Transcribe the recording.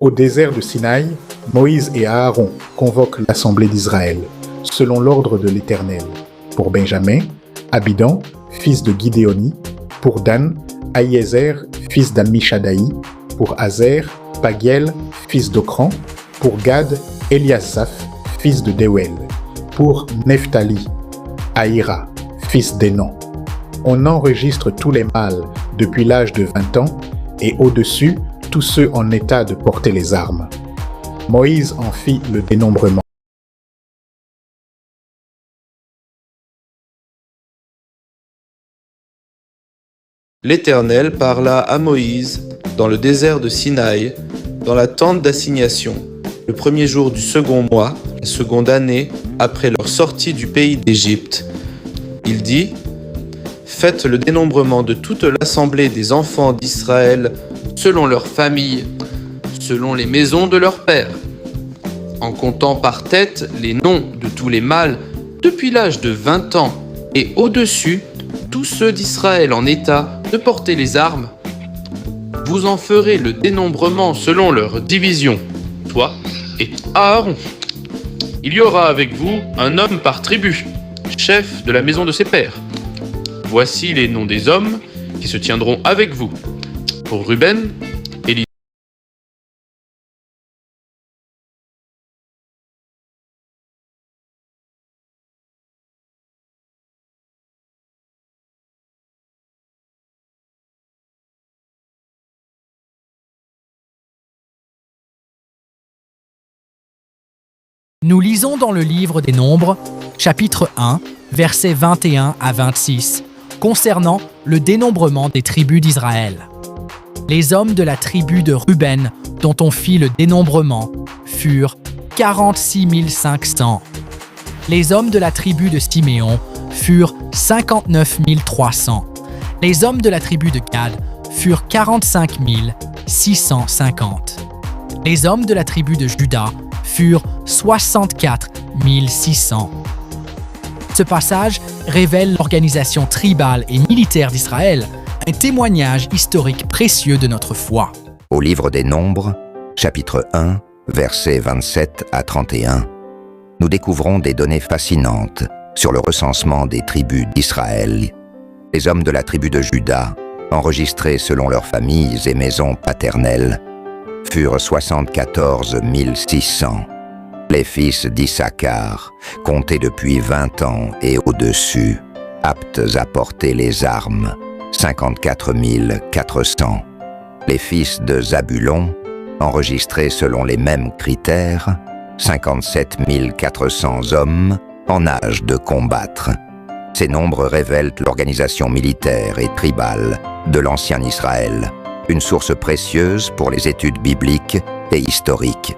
Au désert de Sinaï, Moïse et Aaron convoquent l'assemblée d'Israël, selon l'ordre de l'Éternel. Pour Benjamin, Abidan, fils de Gidéoni. Pour Dan, Ahiézer, fils d'Amishadaï. Pour Azer, Pagiel, fils d'Ocran. Pour Gad, Eliasaph, fils de Deuel. Pour Nephtali, Ahira, fils d'Énan. On enregistre tous les mâles depuis l'âge de 20 ans et au-dessus, tous ceux en état de porter les armes. Moïse en fit le dénombrement. L'Éternel parla à Moïse dans le désert de Sinaï, dans la tente d'assignation, le premier jour du second mois, la seconde année, après leur sortie du pays d'Égypte. Il dit : Faites le dénombrement de toute l'assemblée des enfants d'Israël selon leurs familles, selon les maisons de leurs pères, en comptant par tête les noms de tous les mâles depuis l'âge de 20 ans et au-dessus, tous ceux d'Israël en état de porter les armes. Vous en ferez le dénombrement selon leur division, toi et Aaron. Il y aura avec vous un homme par tribu, chef de la maison de ses pères. Voici les noms des hommes qui se tiendront avec vous. Pour Ruben, Élie. Nous lisons dans le livre des Nombres, chapitre 1, versets 21 à 26, concernant le dénombrement des tribus d'Israël. Les hommes de la tribu de Ruben, dont on fit le dénombrement, furent 46 500. Les hommes de la tribu de Siméon furent 59 300. Les hommes de la tribu de Gad furent 45 650. Les hommes de la tribu de Juda furent 64 600. Ce passage révèle l'organisation tribale et militaire d'Israël, un témoignage historique précieux de notre foi. Au livre des Nombres, chapitre 1, versets 27 à 31, nous découvrons des données fascinantes sur le recensement des tribus d'Israël. Les hommes de la tribu de Juda, enregistrés selon leurs familles et maisons paternelles, furent 74 600. Les fils d'Issachar, comptés depuis 20 ans et au-dessus, aptes à porter les armes, 54 400. Les fils de Zabulon, enregistrés selon les mêmes critères, 57 400 hommes en âge de combattre. Ces nombres révèlent l'organisation militaire et tribale de l'ancien Israël, une source précieuse pour les études bibliques et historiques.